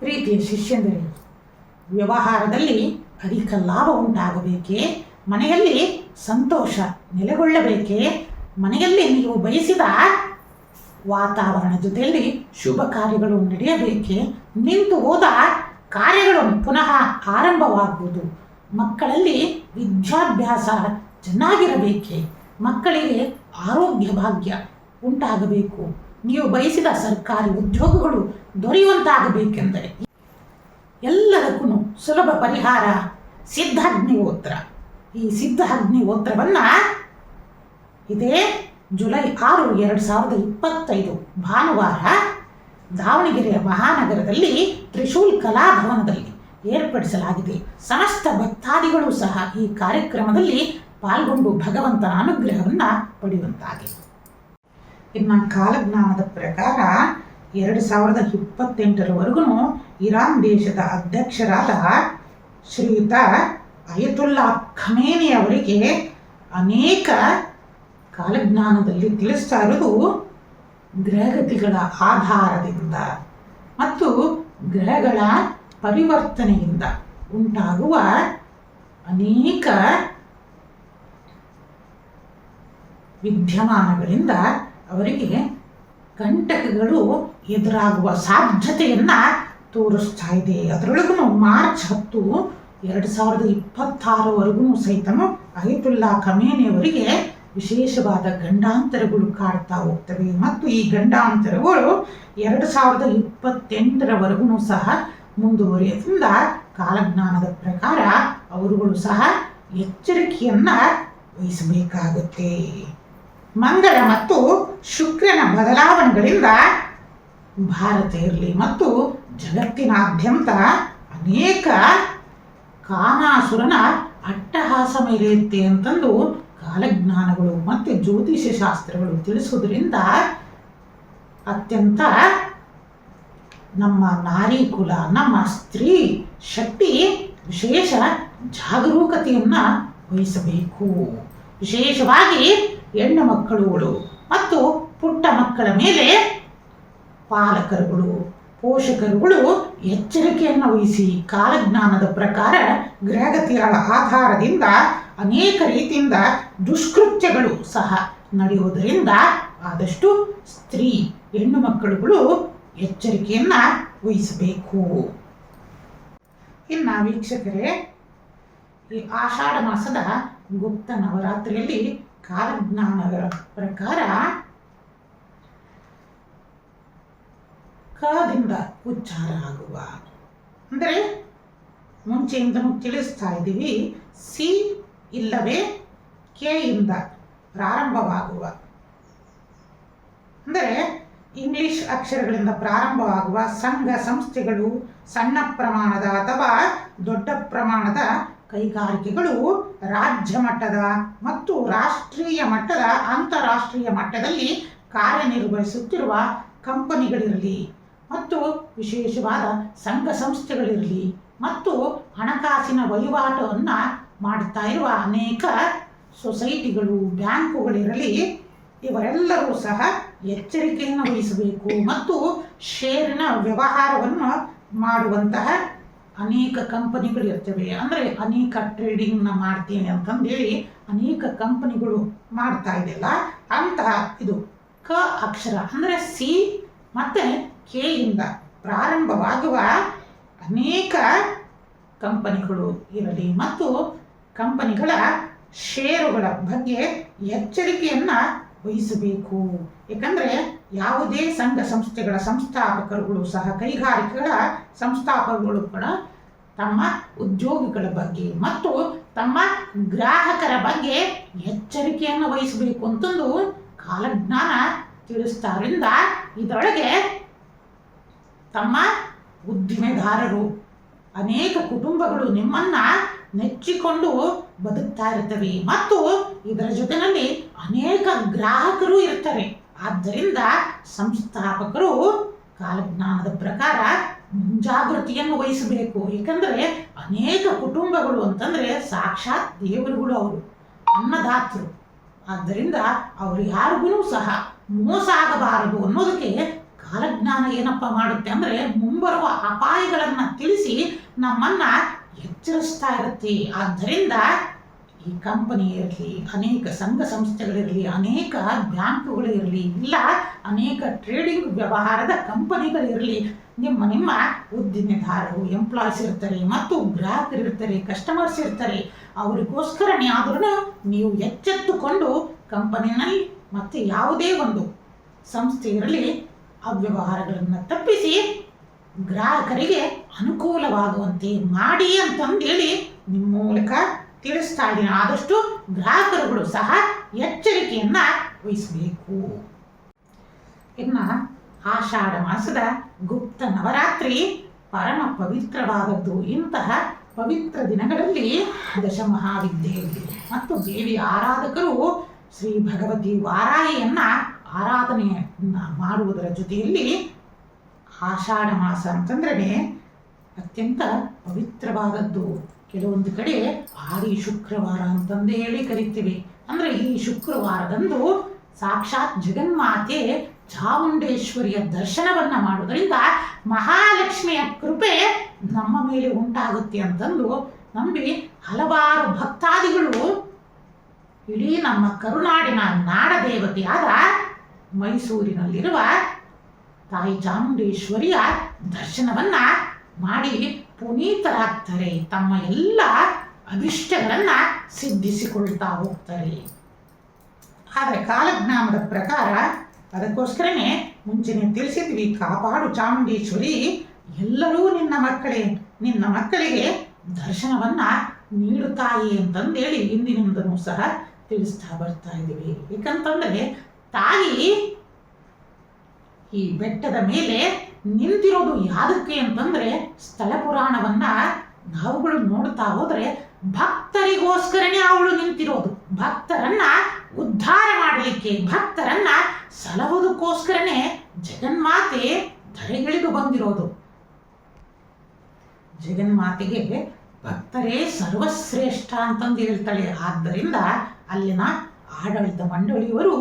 ಪ್ರೀತಿಯ ಶಿಷ್ಯಂದರೆ, ವ್ಯವಹಾರದಲ್ಲಿ ಅಧಿಕ ಲಾಭ ಉಂಟಾಗಬೇಕೇ? ಮನೆಯಲ್ಲಿ ಸಂತೋಷ ನೆಲೆಗೊಳ್ಳಬೇಕೇ? ಮನೆಯಲ್ಲಿ ನೀವು ಬಯಸಿದ ವಾತಾವರಣ ಜೊತೆಯಲ್ಲಿ ಶುಭ ಕಾರ್ಯಗಳು ನಡೆಯಬೇಕೇ? ನಿಂತು ಹೋದ ಕಾರ್ಯಗಳು ಪುನಃ ಆರಂಭವಾಗುವುದು. ಮಕ್ಕಳಲ್ಲಿ ವಿದ್ಯಾಭ್ಯಾಸ ಚೆನ್ನಾಗಿರಬೇಕೇ? ಮಕ್ಕಳಿಗೆ ಆರೋಗ್ಯ ಭಾಗ್ಯ ಉಂಟಾಗಬೇಕು. ನೀವು ಬಯಸಿದ ಸರ್ಕಾರಿ ಉದ್ಯೋಗಗಳು ದೊರೆಯುವಂತಾಗಬೇಕೆಂದರೆ ಎಲ್ಲದಕ್ಕೂ ಸುಲಭ ಪರಿಹಾರ ಸಿದ್ಧಾಗ್ನಿಹೋತ್ರ. ಈ ಸಿದ್ಧಾಗ್ನಿಹೋತ್ರವನ್ನು ಇದೇ ಜುಲೈ 6, 2025 ಭಾನುವಾರ ದಾವಣಗೆರೆಯ ಮಹಾನಗರದಲ್ಲಿ ತ್ರಿಶೂಲ್ ಕಲಾಭವನದಲ್ಲಿ ಏರ್ಪಡಿಸಲಾಗಿದೆ. ಸಮಸ್ತ ಭಕ್ತಾದಿಗಳು ಸಹ ಈ ಕಾರ್ಯಕ್ರಮದಲ್ಲಿ ಪಾಲ್ಗೊಂಡು ಭಗವಂತನ ಅನುಗ್ರಹವನ್ನು ಪಡೆಯುವಂತಾಗಿದೆ. ಇನ್ನು ಕಾಲಜ್ಞಾನದ ಪ್ರಕಾರ 2028ರವರೆಗೂ ಇರಾನ್ ದೇಶದ ಅಧ್ಯಕ್ಷರಾದ ಶ್ರೀಯುತ ಅಯತುಲ್ಲಾ ಖಮೇನಿ ಅವರಿಗೆ ಅನೇಕ ಕಾಲಜ್ಞಾನದಲ್ಲಿ ತಿಳಿಸ್ತಾ ಇರೋದು ಗ್ರಹಗತಿಗಳ ಆಧಾರದಿಂದ ಮತ್ತು ಗ್ರಹಗಳ ಪರಿವರ್ತನೆಯಿಂದ ಉಂಟಾಗುವ ಅನೇಕ ವಿದ್ಯಮಾನಗಳಿಂದ ಅವರಿಗೆ ಕಂಟಕಗಳು ಎದುರಾಗುವ ಸಾಧ್ಯತೆಯನ್ನು ತೋರಿಸ್ತಾ ಇದೆ. ಅದರೊಳಗೂ ಮಾರ್ಚ್ 10, 2026ವರೆಗೂ ಸಹಿತ ಅಯತುಲ್ಲಾ ಖಮೇನಿ ಅವರಿಗೆ ವಿಶೇಷವಾದ ಗಂಡಾಂತರಗಳು ಕಾಡ್ತಾ ಹೋಗ್ತವೆ ಮತ್ತು ಈ ಗಂಡಾಂತರಗಳು 2028ರವರೆಗೂ ಸಹ ಮುಂದುವರಿಯೋದ್ರಿಂದ ಕಾಲಜ್ಞಾನದ ಪ್ರಕಾರ ಅವರುಗಳು ಸಹ ಎಚ್ಚರಿಕೆಯನ್ನು ವಹಿಸಬೇಕಾಗುತ್ತೆ. ಮಂಗಳ ಮತ್ತು ಶುಕ್ರನ ಬದಲಾವಣೆಗಳಿಂದ ಭಾರತ ಇರಲಿ ಮತ್ತು ಜಗತ್ತಿನಾದ್ಯಂತ ಅನೇಕ ಕಾನಾಸುರನ ಅಟ್ಟಹಾಸ ಮೇಲೆಯುತ್ತೆ ಅಂತಂದು ಕಾಲಜ್ಞಾನಗಳು ಮತ್ತು ಜ್ಯೋತಿಷ್ಯ ಶಾಸ್ತ್ರಗಳು ತಿಳಿಸುವುದರಿಂದ ಅತ್ಯಂತ ನಮ್ಮ ನಾರಿ ಕುಲ, ನಮ್ಮ ಸ್ತ್ರೀ ಶಕ್ತಿ ವಿಶೇಷ ಜಾಗರೂಕತೆಯನ್ನು ವಹಿಸಬೇಕು. ವಿಶೇಷವಾಗಿ ಹೆಣ್ಣು ಮಕ್ಕಳುಗಳು ಮತ್ತು ಪುಟ್ಟ ಮಕ್ಕಳ ಮೇಲೆ ಪಾಲಕರುಗಳು, ಪೋಷಕರುಗಳು ಎಚ್ಚರಿಕೆಯನ್ನು ವಹಿಸಿ ಕಾಲಜ್ಞಾನದ ಪ್ರಕಾರ ಗ್ರಹಗತಿಗಳ ಆಧಾರದಿಂದ ಅನೇಕ ರೀತಿಯಿಂದ ದುಷ್ಕೃತ್ಯಗಳು ಸಹ ನಡೆಯುವುದರಿಂದ ಆದಷ್ಟು ಸ್ತ್ರೀ ಹೆಣ್ಣು ಮಕ್ಕಳುಗಳು ಎಚ್ಚರಿಕೆಯನ್ನು ವಹಿಸಬೇಕು. ಇನ್ನು ವೀಕ್ಷಕರೇ, ಈ ಆಷಾಢ ಮಾಸದ ಗುಪ್ತ ನವರಾತ್ರಿಯಲ್ಲಿ ಕಾಲಜ್ಞಾನದ ಪ್ರಕಾರ ಕದಿಂದ ಉಚ್ಚಾರ ಆಗುವ, ಅಂದರೆ ಮುಂಚೆಯಿಂದನೂ ತಿಳಿಸ್ತಾ ಇದ್ದೀವಿ, ಸಿ ಇಲ್ಲವೇ ಕೆ ಇಂದ ಪ್ರಾರಂಭವಾಗುವ, ಅಂದರೆ ಇಂಗ್ಲಿಷ್ ಅಕ್ಷರಗಳಿಂದ ಪ್ರಾರಂಭವಾಗುವ ಸಂಘ ಸಂಸ್ಥೆಗಳು, ಸಣ್ಣ ಪ್ರಮಾಣದ ಅಥವಾ ದೊಡ್ಡ ಪ್ರಮಾಣದ ಕೈಗಾರಿಕೆಗಳು ರಾಜ್ಯ ಮಟ್ಟದ ಮತ್ತು ರಾಷ್ಟ್ರೀಯ ಮಟ್ಟದ ಅಂತಾರಾಷ್ಟ್ರೀಯ ಮಟ್ಟದಲ್ಲಿ ಕಾರ್ಯನಿರ್ವಹಿಸುತ್ತಿರುವ ಕಂಪನಿಗಳಿರಲಿ ಮತ್ತು ವಿಶೇಷವಾದ ಸಂಘ ಸಂಸ್ಥೆಗಳಿರಲಿ ಮತ್ತು ಹಣಕಾಸಿನ ವಹಿವಾಟವನ್ನು ಮಾಡುತ್ತಾ ಇರುವ ಅನೇಕ ಸೊಸೈಟಿಗಳು, ಬ್ಯಾಂಕುಗಳಿರಲಿ, ಇವರೆಲ್ಲರೂ ಸಹ ಎಚ್ಚರಿಕೆಯನ್ನು ವಹಿಸಬೇಕು. ಮತ್ತು ಷೇರಿನ ವ್ಯವಹಾರವನ್ನು ಮಾಡುವಂತಹ ಅನೇಕ ಕಂಪನಿಗಳು ಇರ್ತವೆ, ಅಂದರೆ ಅನೇಕ ಟ್ರೇಡಿಂಗ್ನ ಮಾಡ್ತೀನಿ ಅಂತಂದೇಳಿ ಅನೇಕ ಕಂಪನಿಗಳು ಮಾಡ್ತಾ ಇದೆಯಲ್ಲ, ಅಂತಹ ಇದು ಕ ಅಕ್ಷರ ಅಂದರೆ ಸಿ ಮತ್ತು ಕೆ ಇಂದ ಪ್ರಾರಂಭವಾಗುವ ಅನೇಕ ಕಂಪನಿಗಳು ಇರಲಿ ಮತ್ತು ಕಂಪನಿಗಳ ಷೇರುಗಳ ಬಗ್ಗೆ ಎಚ್ಚರಿಕೆಯನ್ನು ವಹಿಸಬೇಕು. ಏಕೆಂದರೆ ಯಾವುದೇ ಸಂಘ ಸಂಸ್ಥೆಗಳ ಸಂಸ್ಥಾಪಕರುಗಳು ಸಹ, ಕೈಗಾರಿಕೆಗಳ ಸಂಸ್ಥಾಪಕರುಗಳು ಕೂಡ ತಮ್ಮ ಉದ್ಯೋಗಿಗಳ ಬಗ್ಗೆ ಮತ್ತು ತಮ್ಮ ಗ್ರಾಹಕರ ಬಗ್ಗೆ ಎಚ್ಚರಿಕೆಯನ್ನು ವಹಿಸಬೇಕು ಅಂತಂದು ಕಾಲಜ್ಞಾನ ತಿಳಿಸ್ತಾರಿಂದ ಇದರೊಳಗೆ ತಮ್ಮ ಉದ್ದಿಮೆದಾರರು, ಅನೇಕ ಕುಟುಂಬಗಳು ನಿಮ್ಮನ್ನು ನೆಚ್ಚಿಕೊಂಡು ಬದುಕ್ತಾ ಇರ್ತವೆ ಮತ್ತು ಇದರ ಜೊತೆಯಲ್ಲಿ ಅನೇಕ ಗ್ರಾಹಕರು ಇರ್ತಾರೆ. ಆದ್ದರಿಂದ ಸಂಸ್ಥಾಪಕರು ಕಾಲಜ್ಞಾನದ ಪ್ರಕಾರ ಮುಂಜಾಗೃತಿಯನ್ನು ವಹಿಸಬೇಕು. ಏಕೆಂದರೆ ಅನೇಕ ಕುಟುಂಬಗಳು ಅಂತಂದರೆ ಸಾಕ್ಷಾತ್ ದೇವರುಗಳು, ಅವರು ಅನ್ನದಾತರು. ಆದ್ದರಿಂದ ಅವರು ಯಾರಿಗೂ ಸಹ ಮೋಸ ಆಗಬಾರದು ಅನ್ನೋದಕ್ಕೆ ಕಾಲಜ್ಞಾನ ಏನಪ್ಪ ಮಾಡುತ್ತೆ ಅಂದರೆ ಮುಂಬರುವ ಅಪಾಯಗಳನ್ನು ತಿಳಿಸಿ ನಮ್ಮನ್ನ ಎಚ್ಚರಿಸ್ತಾ ಇರುತ್ತೆ. ಆದ್ದರಿಂದ ಈ ಕಂಪನಿ ಇರಲಿ, ಅನೇಕ ಸಂಘ ಸಂಸ್ಥೆಗಳಿರಲಿ, ಅನೇಕ ಬ್ಯಾಂಕುಗಳಿರಲಿ, ಇಲ್ಲ ಅನೇಕ ಟ್ರೇಡಿಂಗ್ ವ್ಯವಹಾರದ ಕಂಪನಿಗಳಿರಲಿ, ನಿಮ್ಮ ಉದ್ದಿಮೆದಾರರು ಎಂಪ್ಲಾಯ್ಸ್ ಇರ್ತಾರೆ ಮತ್ತು ಗ್ರಾಹಕರು ಇರ್ತಾರೆ, ಕಸ್ಟಮರ್ಸ್ ಇರ್ತಾರೆ. ಅವರಿಗೋಸ್ಕರನೇ ಆದ್ರೂ ನೀವು ಎಚ್ಚೆತ್ತುಕೊಂಡು ಕಂಪನಿನಲ್ಲಿ ಮತ್ತು ಯಾವುದೇ ಒಂದು ಸಂಸ್ಥೆ ಇರಲಿ ಅವ್ಯವಹಾರಗಳನ್ನು ತಪ್ಪಿಸಿ ಗ್ರಾಹಕರಿಗೆ ಅನುಕೂಲವಾಗುವಂತೆ ಮಾಡಿ ಅಂತಂದೇಳಿ ನಿಮ್ಮ ಮೂಲಕ ತಿಳಿಸ್ತಾ ಇದ್ದೀನಿ. ಆದಷ್ಟು ಗ್ರಾಹಕರುಗಳು ಸಹ ಎಚ್ಚರಿಕೆಯನ್ನ ವಹಿಸಬೇಕು. ಇನ್ನು ಆಷಾಢ ಮಾಸದ ಗುಪ್ತ ನವರಾತ್ರಿ ಪರಮ ಪವಿತ್ರವಾದದ್ದು. ಇಂತಹ ಪವಿತ್ರ ದಿನಗಳಲ್ಲಿ ದಶಮಹಾವಿದ್ಯೆಯಲ್ಲಿ ಮತ್ತು ದೇವಿ ಆರಾಧಕರು ಶ್ರೀ ಭಗವತಿ ವಾರಾಹಿಯನ್ನ ಆರಾಧನೆ ಮಾಡುವುದರ ಜೊತೆಯಲ್ಲಿ ಆಷಾಢ ಮಾಸ ಅಂತಂದ್ರೆ ಅತ್ಯಂತ ಪವಿತ್ರವಾದದ್ದು. ಕೆಲವೊಂದು ಕಡೆ ಆದಿ ಶುಕ್ರವಾರ ಅಂತಂದೇ ಹೇಳಿ ಕರಿತೀವಿ. ಅಂದ್ರೆ ಈ ಶುಕ್ರವಾರದಂದು ಸಾಕ್ಷಾತ್ ಜಗನ್ಮಾತೆ ಚಾಮುಂಡೇಶ್ವರಿಯ ದರ್ಶನವನ್ನ ಮಾಡುವುದರಿಂದ ಮಹಾಲಕ್ಷ್ಮಿಯ ಕೃಪೆ ನಮ್ಮ ಮೇಲೆ ಉಂಟಾಗುತ್ತೆ ಅಂತಂದು ನಂಬಿ ಹಲವಾರು ಭಕ್ತಾದಿಗಳು ಇಡೀ ನಮ್ಮ ಕರುನಾಡಿನ ನಾಡದೇವತೆಯಾದ ಮೈಸೂರಿನಲ್ಲಿರುವ ತಾಯಿ ಚಾಮುಂಡೇಶ್ವರಿಯ ದರ್ಶನವನ್ನ ಮಾಡಿ ಪುನೀತರಾಗ್ತಾರೆ. ತಮ್ಮ ಎಲ್ಲ ಅಭಿಷ್ಟಗಳನ್ನ ಸಿದ್ಧಿಸಿಕೊಳ್ತಾ ಹೋಗ್ತಾರೆ. ಆದರೆ ಕಾಲಜ್ಞಾನದ ಪ್ರಕಾರ ಅದಕ್ಕೋಸ್ಕರನೇ ಮುಂಚೆನೆ ತಿಳಿಸಿದ್ವಿ, ಕಾಪಾಡು ಚಾಮುಂಡೇಶ್ವರಿ, ಎಲ್ಲರೂ ನಿನ್ನ ಮಕ್ಕಳಿಗೆ ದರ್ಶನವನ್ನ ನೀಡುತ್ತಾಯಿ ಅಂತಂದೇಳಿ ಇಂದಿನಿಂದನೂ ಸಹ ತಿಳಿಸ್ತಾ ಬರ್ತಾ ಇದ್ದೀವಿ. ಏಕಂತಂದ್ರೆ ತಾಯಿ ಈ ಬೆಟ್ಟದ ಮೇಲೆ ನಿಂತಿರೋದು ಯಾವುದಕ್ಕೆ ಅಂತಂದ್ರೆ ಸ್ಥಳ ಪುರಾಣವನ್ನ ನಾವುಗಳು ನೋಡ್ತಾ ಹೋದ್ರೆ ಭಕ್ತರಿಗೋಸ್ಕರನೇ ಅವಳು ನಿಂತಿರೋದು. ಭಕ್ತರನ್ನ ಉದ್ಧಾರ ಮಾಡಲಿಕ್ಕೆ, ಭಕ್ತರನ್ನ ಸಲಹುವುದಕ್ಕೋಸ್ಕರನೇ ಜಗನ್ಮಾತೆ ಧರೆಗಿಳಿದು ಬಂದಿರೋದು. ಜಗನ್ಮಾತೆಗೆ ಭಕ್ತರೇ ಸರ್ವಶ್ರೇಷ್ಠ ಅಂತಂದು ಹೇಳ್ತಾಳೆ. ಆದ್ದರಿಂದ ಅಲ್ಲಿನ ಆಡಳಿತ ಮಂಡಳಿಯವರು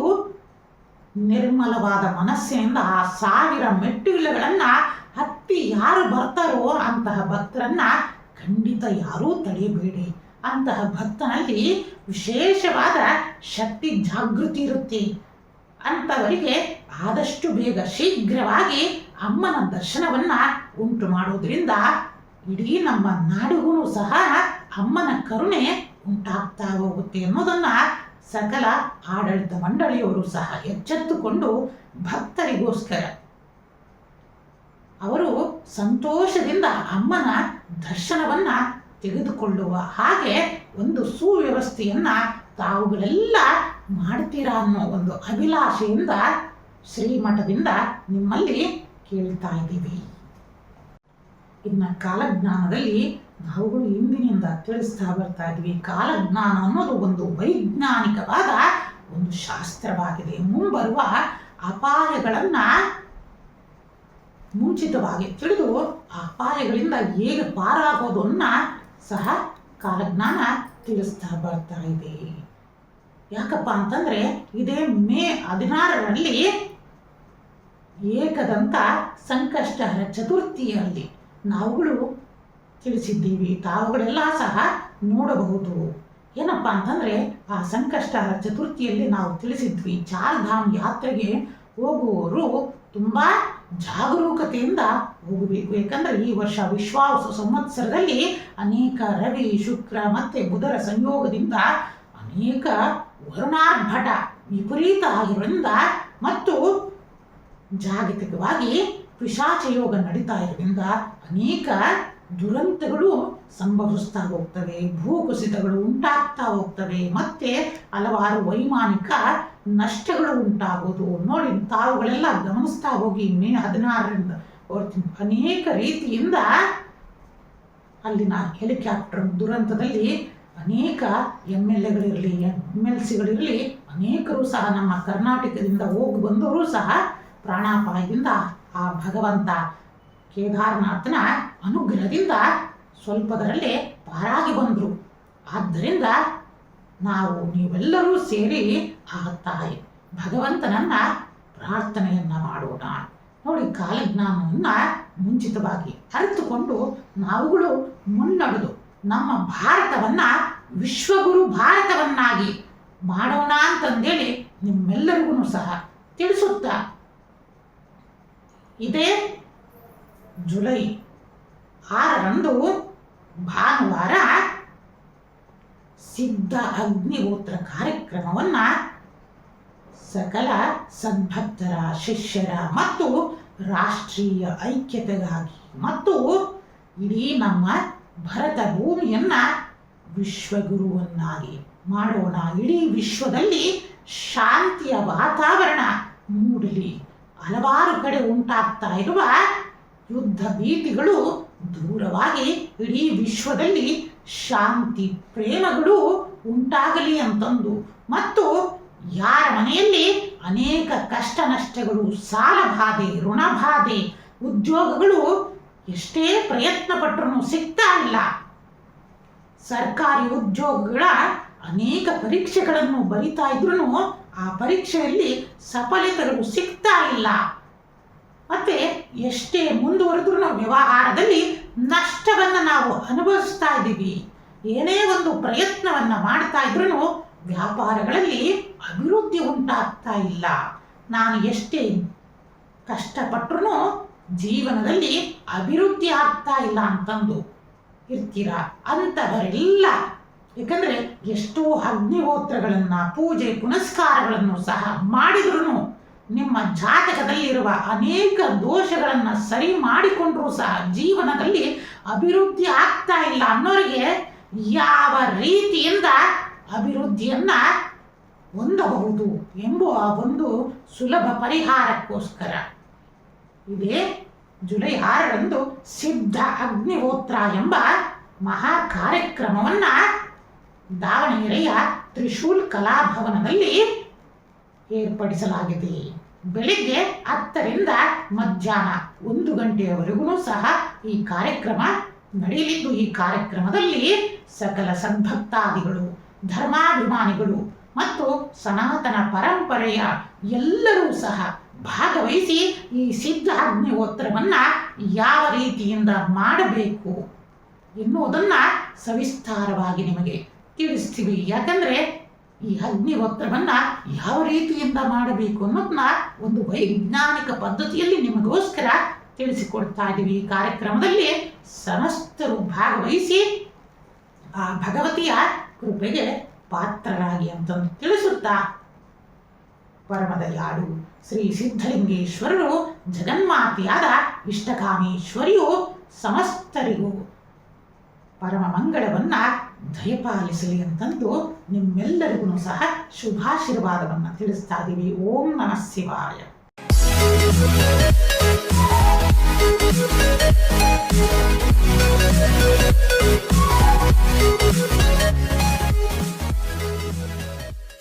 ನಿರ್ಮಲವಾದ ಮನಸ್ಸಿನಿಂದ ಆ 1000 ಮೆಟ್ಟಿಲುಗಳನ್ನ ಹತ್ತಿ ಯಾರು ಬರ್ತಾರೋ ಅಂತಹ ಭಕ್ತರನ್ನ ಖಂಡಿತ ಯಾರೂ ತಡೆಯಬೇಡಿ. ಅಂತಹ ಭಕ್ತನಲ್ಲಿ ವಿಶೇಷವಾದ ಶಕ್ತಿ ಜಾಗೃತಿ ಇರುತ್ತೆ. ಅಂಥವರಿಗೆ ಆದಷ್ಟು ಬೇಗ ಶೀಘ್ರವಾಗಿ ಅಮ್ಮನ ದರ್ಶನವನ್ನ ಉಂಟು ಮಾಡುವುದರಿಂದ ಇಡೀ ನಮ್ಮ ನಾಡಿಗೂ ಸಹ ಅಮ್ಮನ ಕರುಣೆ ಉಂಟಾಗ್ತಾ ಹೋಗುತ್ತೆ ಅನ್ನೋದನ್ನ ಸಕಲ ಆಡಳಿತ ಮಂಡಳಿಯವರು ಸಹ ಎಚ್ಚೆತ್ತುಕೊಂಡು ಭಕ್ತರಿಗೋಸ್ಕರ ಅವರು ಸಂತೋಷದಿಂದ ಅಮ್ಮನ ದರ್ಶನವನ್ನ ತೆಗೆದುಕೊಳ್ಳುವ ಹಾಗೆ ಒಂದು ಸುವ್ಯವಸ್ಥೆಯನ್ನ ತಾವುಗಳೆಲ್ಲ ಮಾಡ್ತೀರಾ ಅನ್ನೋ ಒಂದು ಅಭಿಲಾಷೆಯಿಂದ ಶ್ರೀಮಠದಿಂದ ನಿಮ್ಮಲ್ಲಿ ಕೇಳ್ತಾ ಇದ್ದೀವಿ. ಇನ್ನು ಕಾಲಜ್ಞಾನದಲ್ಲಿ ನಾವುಗಳು ಇಂದಿನಿಂದ ತಿಳಿಸ್ತಾ ಬರ್ತಾ ಇದ್ವಿ. ಕಾಲಜ್ಞಾನ ಅನ್ನೋದು ಒಂದು ವೈಜ್ಞಾನಿಕವಾದ ಒಂದು ಶಾಸ್ತ್ರವಾಗಿದೆ. ಮುಂಬರುವ ಅಪಾಯಗಳನ್ನ ಮುಂಚಿತವಾಗಿ ತಿಳಿದು ಆ ಅಪಾಯಗಳಿಂದ ಹೇಗೆ ಪಾರಾಗೋದನ್ನ ಸಹ ಕಾಲಜ್ಞಾನ ತಿಳಿಸ್ತಾ ಬರ್ತಾ ಇದೆ. ಯಾಕಪ್ಪ ಅಂತಂದ್ರೆ ಇದೇ ಮೇ 16ರಲ್ಲಿ ಏಕದಂತ ಸಂಕಷ್ಟಹರ ಚತುರ್ಥಿಯಲ್ಲಿ ನಾವುಗಳು ತಿಳಿಸಿದ್ದೀವಿ. ತಾವುಗಳೆಲ್ಲ ಸಹ ನೋಡಬಹುದು. ಏನಪ್ಪ ಅಂತಂದ್ರೆ ಆ ಸಂಕಷ್ಟಹರ ಚತುರ್ಥಿಯಲ್ಲಿ ನಾವು ತಿಳಿಸಿದ್ವಿ, ಚಾರ್ಧಾಮ್ ಯಾತ್ರೆಗೆ ಹೋಗುವವರು ತುಂಬಾ ಜಾಗರೂಕತೆಯಿಂದ ಹೋಗಬೇಕು. ಯಾಕಂದ್ರೆ ಈ ವರ್ಷ ವಿಶ್ವಾವಸು ಸಂವತ್ಸರದಲ್ಲಿ ಅನೇಕ ರವಿ, ಶುಕ್ರ ಮತ್ತೆ ಬುಧರ ಸಂಯೋಗದಿಂದ ಅನೇಕ ವರುಣಾರ್ಭಟ ವಿಪರೀತ ಆಗಿರೋದ್ರಿಂದ ಮತ್ತು ಜಾಗತಿಕವಾಗಿ ಪಿಶಾಚ ಯೋಗ ನಡೀತಾ ಇರೋದ್ರಿಂದ ಅನೇಕ ದುರಂತಗಳು ಸಂಭವಿಸ್ತಾ ಹೋಗ್ತವೆ, ಭೂಕುಸಿತಗಳು ಉಂಟಾಗ್ತಾ ಹೋಗ್ತವೆ, ಮತ್ತೆ ಹಲವಾರು ವೈಮಾನಿಕ ನಷ್ಟಗಳು ಉಂಟಾಗೋದು ನೋಡಿ ತಾವುಗಳೆಲ್ಲ ಗಮನಿಸ್ತಾ ಹೋಗಿ. ಮೇ 16ರಿಂದ ಅನೇಕ ರೀತಿಯಿಂದ ಅಲ್ಲಿನ ಹೆಲಿಕಾಪ್ಟರ್ ದುರಂತದಲ್ಲಿ ಅನೇಕ MLAಗಳಿರಲಿ MLCಗಳಿರಲಿ ಅನೇಕರು ಸಹ ನಮ್ಮ ಕರ್ನಾಟಕದಿಂದ ಹೋಗಿ ಬಂದವರು ಸಹ ಪ್ರಾಣಾಪಾಯದಿಂದ ಆ ಭಗವಂತ ಕೇದಾರನಾಥನ ಅನುಗ್ರಹದಿಂದ ಸ್ವಲ್ಪದರಲ್ಲೇ ಪಾರಾಗಿ ಬಂದರು. ಆದ್ದರಿಂದ ನೀವೆಲ್ಲರೂ ಸೇರಿ ಆ ತಾಯಿ ಭಗವಂತನನ್ನ ಪ್ರಾರ್ಥನೆಯನ್ನ ಮಾಡೋಣ. ನೋಡಿ, ಕಾಲಜ್ಞಾನವನ್ನು ಮುಂಚಿತವಾಗಿ ಅರಿತುಕೊಂಡು ನಾವುಗಳು ಮುನ್ನಡೆದು ನಮ್ಮ ಭಾರತವನ್ನ ವಿಶ್ವಗುರು ಭಾರತವನ್ನಾಗಿ ಮಾಡೋಣ ಅಂತಂದೇಳಿ ನಿಮ್ಮೆಲ್ಲರಿಗೂ ಸಹ ತಿಳಿಸುತ್ತಾ, ಇದೇ ಜುಲೈ 6ರಂದು ಭಾನುವಾರ ಸಿದ್ಧ ಅಗ್ನಿಹೋತ್ರ ಕಾರ್ಯಕ್ರಮವನ್ನು ಸಕಲ ಸದ್ಭಕ್ತರ, ಶಿಷ್ಯರ ಮತ್ತು ರಾಷ್ಟ್ರೀಯ ಐಕ್ಯತೆಗಾಗಿ ಮತ್ತು ಇಡೀ ನಮ್ಮ ಭರತ ಭೂಮಿಯನ್ನ ವಿಶ್ವಗುರುವನ್ನಾಗಿ ಮಾಡೋಣ. ಇಡೀ ವಿಶ್ವದಲ್ಲಿ ಶಾಂತಿಯ ವಾತಾವರಣ ಮೂಡಲಿ. ಹಲವಾರು ಕಡೆ ಉಂಟಾಗ್ತಾ ಇರುವ ಯುದ್ಧ ಭೀತಿಗಳು ದೂರವಾಗಿ ಇಡೀ ವಿಶ್ವದಲ್ಲಿ ಶಾಂತಿ ಪ್ರೇಮಗಳು ಉಂಟಾಗಲಿ ಅಂತಂದು, ಮತ್ತು ಯಾರ ಮನೆಯಲ್ಲಿ ಅನೇಕ ಕಷ್ಟ ನಷ್ಟಗಳು, ಸಾಲ ಬಾಧೆ, ಋಣಬಾಧೆ, ಉದ್ಯೋಗಗಳು ಎಷ್ಟೇ ಪ್ರಯತ್ನ ಪಟ್ಟರೂ ಸಿಗ್ತಾ ಇಲ್ಲ, ಸರ್ಕಾರಿ ಉದ್ಯೋಗಗಳ ಅನೇಕ ಪರೀಕ್ಷೆಗಳನ್ನು ಬರಿತಾ ಇದ್ರೂ ಆ ಪರೀಕ್ಷೆಯಲ್ಲಿ ಸಫಲತೆಗಳು ಸಿಗ್ತಾ ಇಲ್ಲ, ಮತ್ತೆ ಎಷ್ಟೇ ಮುಂದುವರೆದ್ರೂ ವ್ಯವಹಾರದಲ್ಲಿ ನಷ್ಟವನ್ನು ನಾವು ಅನುಭವಿಸ್ತಾ ಇದ್ದೀವಿ, ಏನೇ ಒಂದು ಪ್ರಯತ್ನವನ್ನು ಮಾಡ್ತಾ ಇದ್ರೂ ವ್ಯಾಪಾರಗಳಲ್ಲಿ ಅಭಿವೃದ್ಧಿ ಉಂಟಾಗ್ತಾ ಇಲ್ಲ, ನಾನು ಎಷ್ಟೇ ಕಷ್ಟಪಟ್ಟರೂ ಜೀವನದಲ್ಲಿ ಅಭಿವೃದ್ಧಿ ಆಗ್ತಾ ಇಲ್ಲ ಅಂತಂದು ಇರ್ತೀರಾ. ಅಂಥವರೆಲ್ಲ, ಯಾಕಂದರೆ ಎಷ್ಟೋ ಅಗ್ನಿಹೋತ್ರಗಳನ್ನು, ಪೂಜೆ ಪುನಸ್ಕಾರಗಳನ್ನು ಸಹ ಮಾಡಿದ್ರೂ ನಿಮ್ಮ ಜಾತಕದಲ್ಲಿರುವ ಅನೇಕ ದೋಷಗಳನ್ನು ಸರಿ ಮಾಡಿಕೊಂಡ್ರೂ ಸಹ ಜೀವನದಲ್ಲಿ ಅಭಿವೃದ್ಧಿ ಆಗ್ತಾ ಇಲ್ಲ ಅನ್ನೋರಿಗೆ ಯಾವ ರೀತಿಯಿಂದ ಅಭಿವೃದ್ಧಿಯನ್ನ ಹೊಂದಬಹುದು ಎಂಬುವ ಒಂದು ಸುಲಭ ಪರಿಹಾರಕ್ಕೋಸ್ಕರ ಇದೇ ಜುಲೈ 6ರಂದು ಸಿದ್ಧ ಅಗ್ನಿಹೋತ್ರ ಎಂಬ ಮಹಾ ಕಾರ್ಯಕ್ರಮವನ್ನ ದಾವಣಗೆರೆಯ ತ್ರಿಶೂಲ್ ಕಲಾಭವನದಲ್ಲಿ ಏರ್ಪಡಿಸಲಾಗಿದೆ. ಬೆಳಿಗ್ಗೆ 10ರಿಂದ ಮಧ್ಯಾಹ್ನ 1 ಗಂಟೆಯವರೆಗೂ ಸಹ ಈ ಕಾರ್ಯಕ್ರಮ ನಡೆಯಲಿದ್ದು, ಈ ಕಾರ್ಯಕ್ರಮದಲ್ಲಿ ಸಕಲ ಸದ್ಭಕ್ತಾದಿಗಳು, ಧರ್ಮಾಭಿಮಾನಿಗಳು ಮತ್ತು ಸನಾತನ ಪರಂಪರೆಯ ಎಲ್ಲರೂ ಸಹ ಭಾಗವಹಿಸಿ ಈ ಸಿದ್ಧ ಅಗ್ನಿಹೋತ್ರವನ್ನ ಯಾವ ರೀತಿಯಿಂದ ಮಾಡಬೇಕು ಎನ್ನುವುದನ್ನ ಸವಿಸ್ತಾರವಾಗಿ ನಿಮಗೆ ತಿಳಿಸ್ತೀವಿ. ಯಾಕಂದ್ರೆ ಈ ಅಗ್ನಿಹೋತ್ರವನ್ನ ಯಾವ ರೀತಿಯಿಂದ ಮಾಡಬೇಕು ಅನ್ನೋದನ್ನ ಒಂದು ವೈಜ್ಞಾನಿಕ ಪದ್ಧತಿಯಲ್ಲಿ ನಿಮಗೋಸ್ಕರ ತಿಳಿಸಿಕೊಡ್ತಾ ಇದ್ದೀವಿ. ಈ ಕಾರ್ಯಕ್ರಮದಲ್ಲಿ ಸಮಸ್ತರು ಭಾಗವಹಿಸಿ ಆ ಭಗವತಿಯ ಕೃಪೆಗೆ ಪಾತ್ರರಾಗಿ ಅಂತಂದು ತಿಳಿಸುತ್ತಾ, ಪರಮದಯಾಳು ಶ್ರೀ ಸಿದ್ಧಲಿಂಗೇಶ್ವರರು ಜಗನ್ಮಾತೆಯಾದ ಇಷ್ಟಕಾಮೇಶ್ವರಿಯು ಸಮಸ್ತರಿಗೂ ಪರಮ ಮಂಗಳವನ್ನ ದಯಪಾಲಿಸಲಿ ಅಂತಂದು ನಿಮ್ಮೆಲ್ಲರಿಗೂ ಸಹ ಶುಭಾಶೀರ್ವಾದವನ್ನು ತಿಳಿಸ್ತಾ ಇದ್ದೀವಿ. ಓಂ ನಮಃ ಶಿವಾಯ.